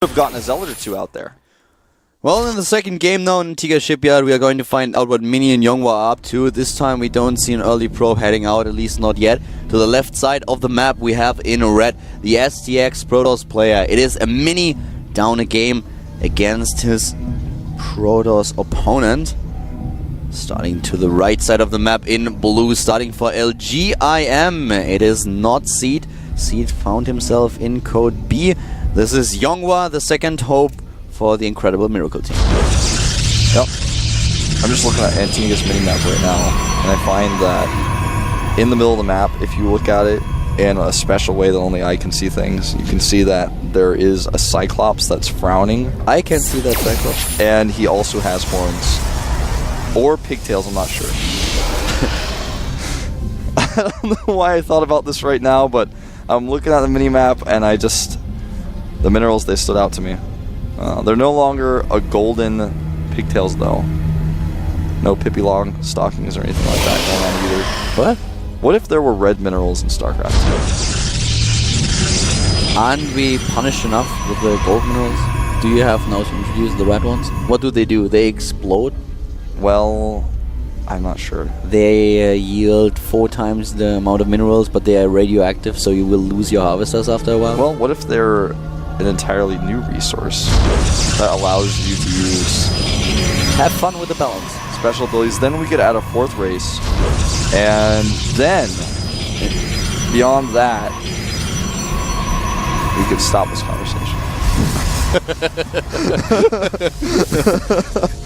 have gotten a zealot or two out there. Well, in the second game now in Tiga Shipyard, we are going to find out what Mini and YongHwa are up to. This time we don't see an early probe heading out, at least not yet. To the left side of the map we have in red the STX Protoss player. It is a Mini down a game against his Protoss opponent. Starting to the right side of the map in blue, starting for LGIM. It is not Seed. Seed found himself in code B. This is YongHwa, the second hope for the incredible Miracle team. Yep. I'm just looking at Antiniga's minimap right now, and I find that in the middle of the map, if you look at it in a special way that only I can see things, you can see that there is a Cyclops that's frowning. I can see that Cyclops. And he also has horns. Or pigtails, I'm not sure. I don't know why I thought about this right now, but I'm looking at the minimap, and the minerals, they stood out to me. They're no longer a golden pigtails, though. No Pippi Long stockings or anything like that going on either. What? What if there were red minerals in StarCraft 2? Aren't we punished enough with the gold minerals? Do you have now to introduce the red ones? What do? They explode? Well, I'm not sure. They yield 4 times the amount of minerals, but they are radioactive, so you will lose your harvesters after a while? Well, what if they're an entirely new resource that allows you to use... Have fun with the balance. Special abilities. Then we could add a 4th race. And then, beyond that, we could stop this conversation.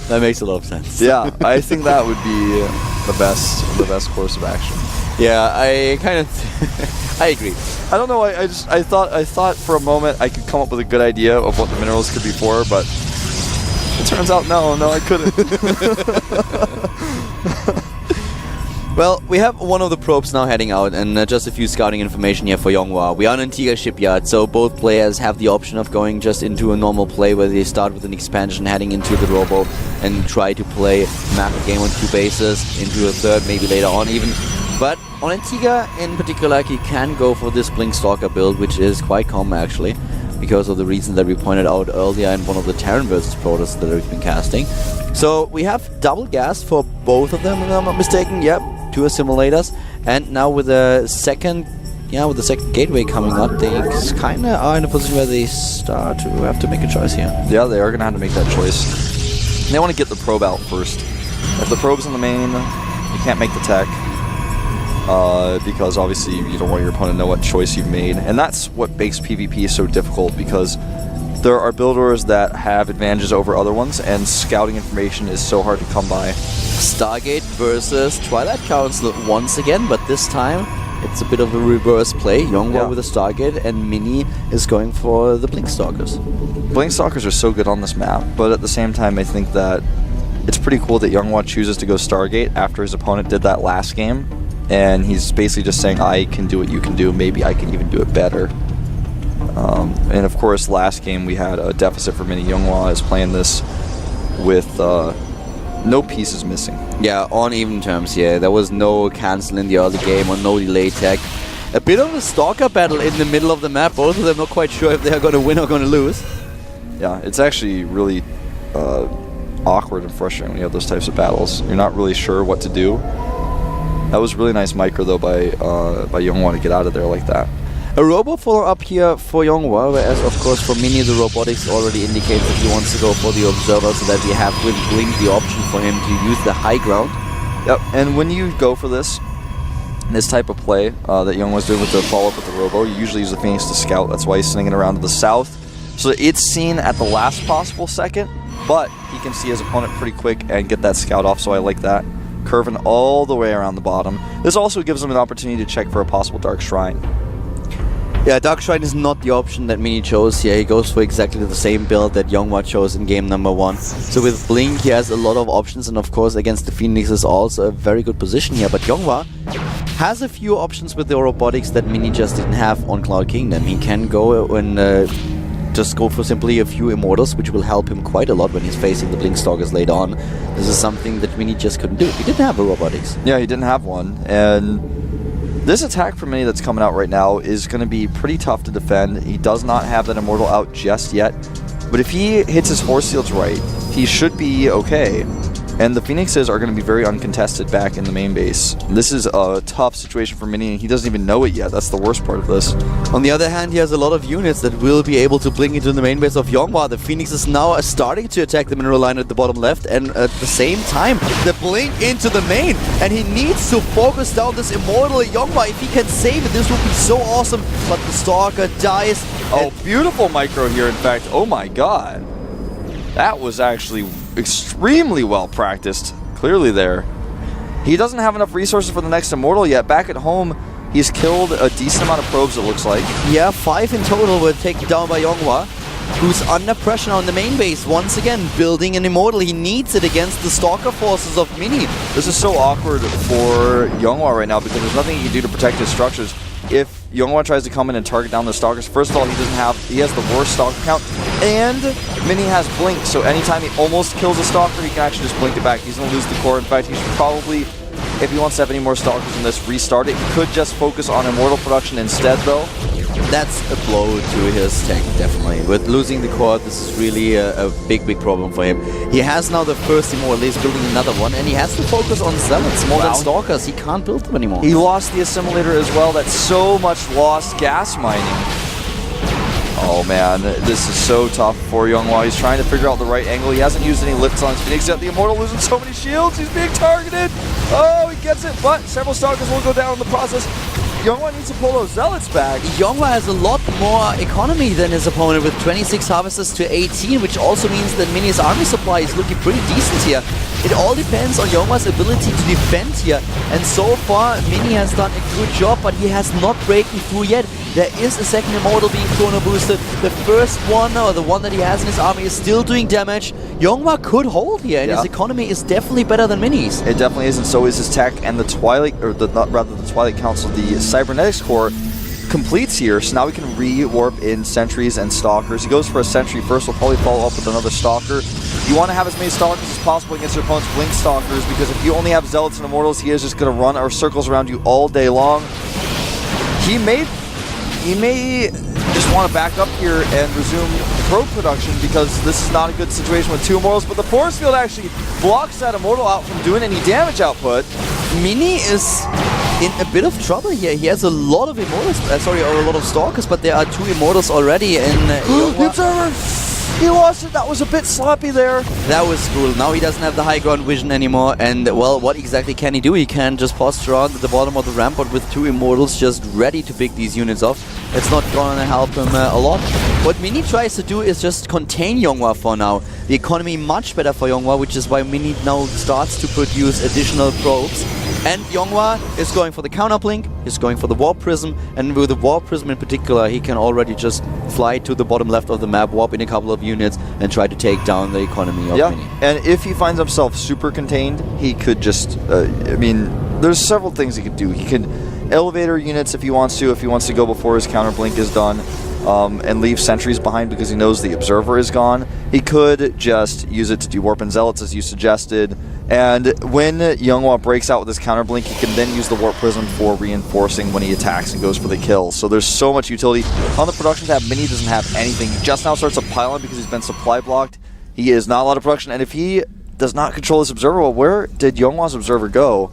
That makes a lot of sense. Yeah, I think that would be the best course of action. Yeah, I kind of I agree. I don't know. I thought for a moment I could come up with a good idea of what the minerals could be for, but it turns out no, I couldn't. Well, we have one of the probes now heading out, and just a few scouting information here for YongHwa. We are on Antigua Shipyard, so both players have the option of going just into a normal play where they start with an expansion heading into the robo and try to play macro game on 2 bases, into a 3rd, maybe later on even. But on Antigua in particular, he can go for this Blink Stalker build, which is quite common actually, because of the reason that we pointed out earlier in one of the Terran versus Protoss that we've been casting. So we have double gas for both of them, if I'm not mistaken. Yep, 2 assimilators, and now with the second gateway coming up, they kind of are in a position where they start to have to make a choice here. Yeah, they are going to have to make that choice. They want to get the probe out first. If the probe's in the main, you can't make the tech. Because obviously you don't want your opponent to know what choice you've made. And that's what makes PvP so difficult, because there are builders that have advantages over other ones, and scouting information is so hard to come by. Stargate versus Twilight Council once again, but this time it's a bit of a reverse play. YongHwa with a Stargate, and Mini is going for the Blink Stalkers. Blink Stalkers are so good on this map, but at the same time I think that it's pretty cool that YongHwa chooses to go Stargate after his opponent did that last game. And he's basically just saying, I can do what you can do, maybe I can even do it better. And of course, last game we had a deficit for Mini. YongHwa is playing this with no pieces missing. Yeah, on even terms, yeah. There was no cancel in the early game or no delay tech. A bit of a stalker battle in the middle of the map. Both of them not quite sure if they are going to win or going to lose. Yeah, it's actually really awkward and frustrating when you have those types of battles. You're not really sure what to do. That was really nice micro though by YongHwa to get out of there like that. A robo follow-up here for YongHwa, whereas of course for Mini the robotics already indicates that he wants to go for the observer, so that we have with Blink the option for him to use the high ground. Yep, and when you go for this type of play that YongHwa's doing with the follow-up with the robo, you usually use the Phoenix to scout. That's why he's sending it around to the south, so it's seen at the last possible second, but he can see his opponent pretty quick and get that scout off, so I like that. Curving all the way around the bottom. This also gives him an opportunity to check for a possible Dark Shrine. Yeah, Dark Shrine is not the option that Mini chose here. He goes for exactly the same build that YongHwa chose in game number 1. So with Blink he has a lot of options, and of course against the Phoenix is also a very good position here. But YongHwa has a few options with the robotics that Mini just didn't have on Cloud Kingdom. He can go and just go for simply a few Immortals, which will help him quite a lot when he's facing the Blink Stalkers later on. This is something that Mini just couldn't do. He didn't have a robotics. Yeah, he didn't have one, and this attack from Mini that's coming out right now is going to be pretty tough to defend. He does not have that Immortal out just yet, But if he hits his force fields right, he should be okay. And the Phoenixes are going to be very uncontested back in the main base. This is a tough situation for Mini, and he doesn't even know it yet. That's the worst part of this. On the other hand, he has a lot of units that will be able to blink into the main base of YongHwa. The Phoenixes now are starting to attack the mineral line at the bottom left, and at the same time, the blink into the main. And he needs to focus down this Immortal YongHwa. If he can save it, this would be so awesome. But the Stalker dies. Oh, beautiful micro here, in fact. Oh my god. That was actually extremely well practiced, clearly there. He doesn't have enough resources for the next Immortal yet. Back at home, he's killed a decent amount of probes, it looks like. Yeah, 5 in total were taken down by YongHwa, who's under pressure on the main base. Once again, building an Immortal. He needs it against the Stalker forces of Mini. This is so awkward for YongHwa right now because there's nothing he can do to protect his structures. If YongHwa tries to come in and target down the Stalkers, first of all, he has the worst Stalker count, and Mini has Blink, so anytime he almost kills a Stalker, he can actually just blink it back. He's going to lose the core. In fact, he should probably, if he wants to have any more Stalkers in this, restart it. He could just focus on Immortal production instead, though. That's a blow to his tank, definitely. With losing the core, this is really a big problem for him. He has now the first Immortal, he's building another one, and he has to focus on Zealots more than Stalkers. He can't build them anymore. He lost the Assimilator as well. That's so much lost gas mining. Oh man, this is so tough for YongHwa. He's trying to figure out the right angle. He hasn't used any lifts on his Phoenix yet. The Immortal losing so many shields. He's being targeted. Oh, he gets it, but several Stalkers will go down in the process. YongHwa needs to pull those Zealots back. YongHwa has a lot more economy than his opponent with 26 harvesters to 18, which also means that Mini's army supply is looking pretty decent here. It all depends on YongHwa's ability to defend here, and so far Mini has done a good job, but he has not breaking through yet. There is a second Immortal being chrono boosted. The first one, or the one that he has in his army, is still doing damage. YongHwa could hold here, and his economy is definitely better than Mini's. It definitely is, and so is his tech, and the Twilight, or the Twilight Council, the Cybernetics Core completes here, so now we can re-warp in Sentries and Stalkers. He goes for a Sentry first, will probably follow up with another Stalker. You want to have as many Stalkers as possible against your opponent's Blink Stalkers, because if you only have Zealots and Immortals, he is just going to run our circles around you all day long. He may just want to back up here and resume probe production, because this is not a good situation with 2 Immortals, but the force field actually blocks that Immortal out from doing any damage output. Mini is in a bit of trouble here. He has a lot of Immortals, or a lot of Stalkers, but there are 2 Immortals already in YongHwa. He lost it. That was a bit sloppy there. That was cool. Now he doesn't have the high ground vision anymore, and well, what exactly can he do? He can just posture around at the bottom of the ramp, but with 2 Immortals just ready to pick these units off, it's not gonna help him a lot. What Mini tries to do is just contain YongHwa for now. The economy much better for YongHwa, which is why Mini now starts to produce additional probes. And YongHwa is going for the counterblink, he's going for the Warp Prism, and with the Warp Prism in particular, he can already just fly to the bottom left of the map, warp in a couple of units, and try to take down the economy of Mini. And if he finds himself super contained, he could just, I mean, there's several things he could do. He could elevator units if he wants to go before his counterblink is done. And leave sentries behind because he knows the Observer is gone. He could just use it to do Warp and Zealots as you suggested. And when YongHwa breaks out with his counterblink, he can then use the Warp Prism for reinforcing when he attacks and goes for the kill. So there's so much utility. On the production tab, Mini doesn't have anything. He just now starts a pylon because he's been supply blocked. He is not a lot of production, and if he does not control his Observer, well, where did YongHwa's Observer go?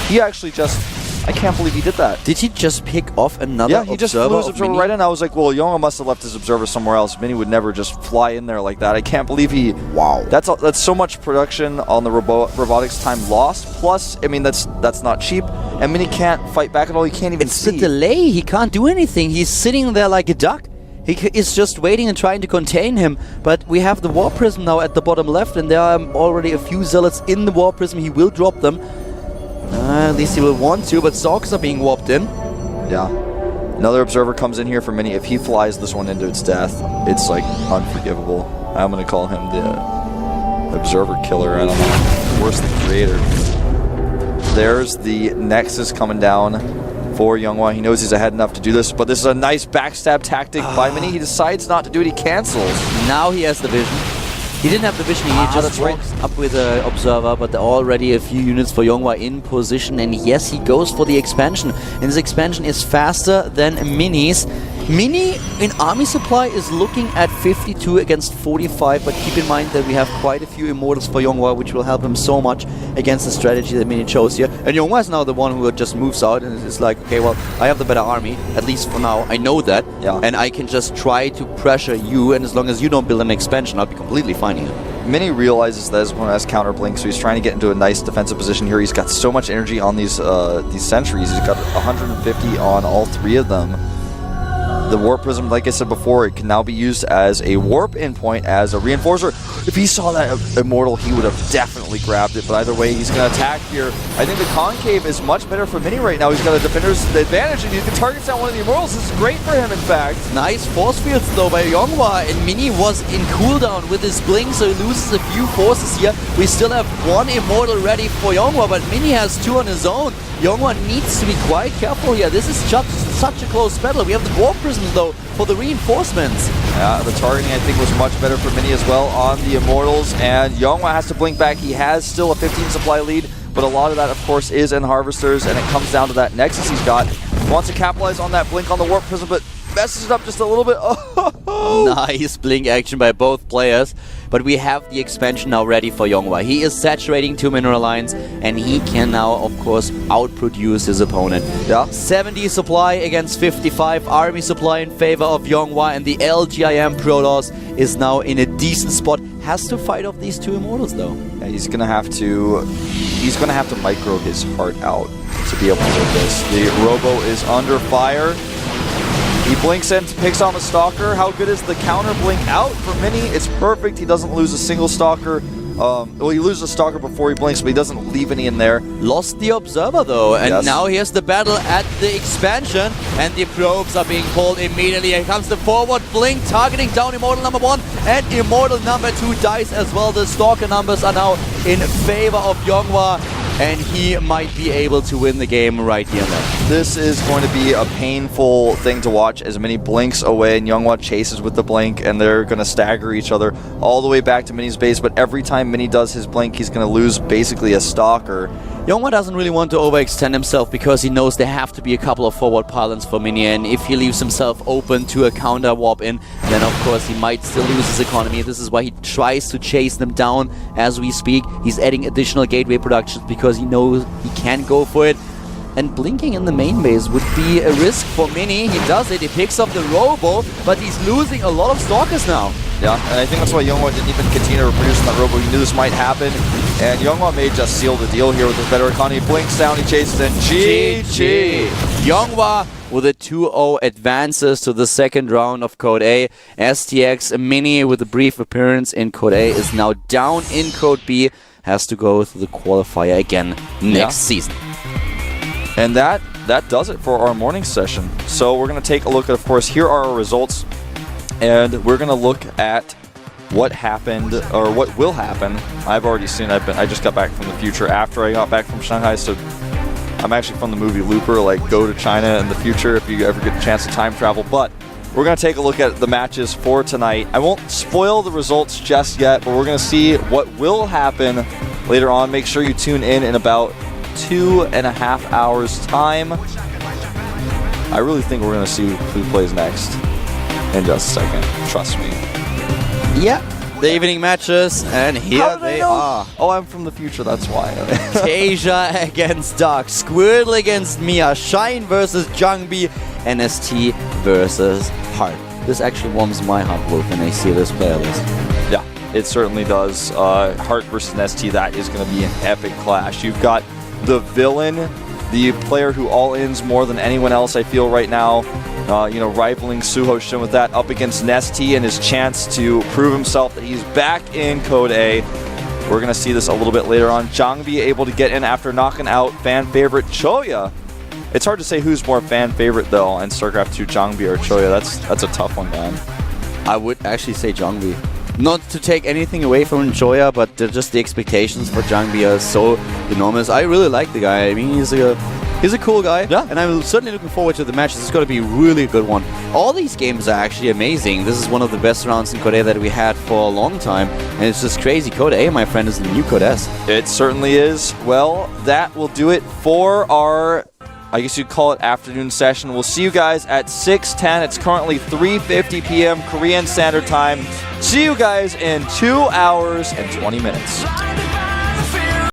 He actually just... I can't believe he did that. Did he just pick off another Observer? Yeah, he just flew his Observer right in. I was like, well, YongHwa must have left his Observer somewhere else. Mini would never just fly in there like that. I can't believe he... Wow. That's so much production on the robotics time lost. Plus, I mean, that's not cheap. And Mini can't fight back at all. He can't even see. It's the delay. He can't do anything. He's sitting there like a duck. He is just waiting and trying to contain him. But we have the Warp Prism now at the bottom left, and there are already a few Zealots in the Warp Prism. He will drop them. At least he will want to, but Stalkers are being warped in. Yeah. Another Observer comes in here for Mini. If he flies this one into its death, it's like unforgivable. I'm going to call him the Observer Killer. I don't know. Worse than Creator. There's the Nexus coming down for YongHwa. He knows he's ahead enough to do this, but this is a nice backstab tactic by Mini. He decides not to do it. He cancels. Now he has the vision. He didn't have the vision, he just walks up with an Observer, but there are already a few units for YongHwa in position, and yes, he goes for the expansion, and his expansion is faster than Mini's. Mini in army supply is looking at 52 against 45, but keep in mind that we have quite a few immortals for YongHwa, which will help him so much against the strategy that Mini chose here. And YongHwa is now the one who just moves out and is like, okay, well, I have the better army, at least for now. I know that, and I can just try to pressure you, and as long as you don't build an expansion, I'll be completely fine here. Mini realizes that his opponent has counter blink, so he's trying to get into a nice defensive position here. He's got so much energy on these sentries. He's got 150 on all 3 of them. The Warp Prism, like I said before, it can now be used as a warp endpoint, as a reinforcer. If he saw that Immortal, he would have definitely grabbed it, but either way, he's going to attack here. I think the Concave is much better for Mini right now. He's got a Defender's advantage, and he can target down one of the Immortals. This is great for him, in fact. Nice force fields, though, by YongHwa, and Mini was in cooldown with his Blink, so he loses a few forces here. We still have 1 Immortal ready for YongHwa, but Mini has 2 on his own. YongHwa needs to be quite careful here. This is just such a close battle. We have the Warp Prisms, though, for the reinforcements. Yeah, the targeting, I think, was much better for Mini as well on the Immortals, and YongHwa has to blink back. He has still a 15 supply lead, but a lot of that, of course, is in Harvesters, and it comes down to that Nexus he's got. He wants to capitalize on that blink on the Warp Prism, but messes it up just a little bit. Nice blink action by both players. But we have the expansion now ready for YongHwa. He is saturating 2 mineral lines, and he can now, of course, outproduce his opponent. 70 supply against 55. Army supply in favor of YongHwa, and the LGIM Protoss is now in a decent spot. Has to fight off these 2 Immortals, though. Yeah, he's gonna have to micro his heart out to be able to do this. The Robo is under fire. He blinks in, picks on the Stalker. How good is the counter blink out for Mini? It's perfect. He doesn't lose a single Stalker. Well, he loses a Stalker before he blinks, but he doesn't leave any in there. Lost the Observer, though, and now here's the battle at the expansion, and the probes are being pulled immediately. Here comes the forward blink, targeting down Immortal number 1, and Immortal number 2 dies as well. The Stalker numbers are now in favor of YongHwa, and he might be able to win the game right here and there. This is going to be a painful thing to watch as Mini blinks away and YongHwa chases with the blink, and they're going to stagger each other all the way back to Mini's base, but every time Mini does his blink, he's going to lose basically a Stalker. YongHwa doesn't really want to overextend himself because he knows there have to be a couple of forward pylons for Mini, and if he leaves himself open to a counter warp in, then of course he might still lose his economy. This is why he tries to chase them down as we speak. He's adding additional gateway productions because he knows he can go for it. And blinking in the main base would be a risk for Mini. He does it, he picks up the Robo, but he's losing a lot of Stalkers now. Yeah, and I think that's why YongHwa didn't even continue to reproduce that Robo. He knew this might happen, and YongHwa may just seal the deal here with his better economy. He blinks down, he chases in. GG! YongHwa with a 2-0 advances to the second round of Code A. STX Mini with a brief appearance in Code A is now down in Code B. Has to go through the qualifier again next season. And that does it for our morning session. So we're going to take a look at, of course, here are our results. And we're going to look at what happened, or what will happen. I've already seen, I just got back from the future after I got back from Shanghai, so I'm actually from the movie Looper, like go to China in the future if you ever get a chance to time travel. But we're going to take a look at the matches for tonight. I won't spoil the results just yet, but we're going to see what will happen later on. Make sure you tune in about 2.5 hours time. I really think we're going to see who plays next in just a second. Trust me. Yeah, the evening matches, and here they are. Oh, I'm from the future, that's why. Tasia against Dark, Squirtle against Mia, Shine versus Jungbi, and ST versus Heart. This actually warms my heart, Wolf, when I see this player list. Yeah, it certainly does. Heart versus ST, that is going to be an epic clash. You've got the villain, the player who all-ins more than anyone else, I feel, right now. Rivaling Suho Shin with that up against Nesty and his chance to prove himself that he's back in Code A. We're going to see this a little bit later on. Jongbi able to get in after knocking out fan favorite Choya. It's hard to say who's more fan favorite, though, in StarCraft 2, Jongbi or Choya. That's a tough one, man. I would actually say Jongbi. Not to take anything away from Choya, but just the expectations for Jongbi are so enormous. I really like the guy. I mean, he's a cool guy, and I'm certainly looking forward to the matches. It's going to be really a good one. All these games are actually amazing. This is one of the best rounds in Code A that we had for a long time, and it's just crazy. Code A, my friend, is the new Code S. It certainly is. Well, that will do it for our I guess you'd call it afternoon session. We'll see you guys at 6:10. It's currently 3:50 p.m. Korean Standard Time. See you guys in 2 hours and 20 minutes.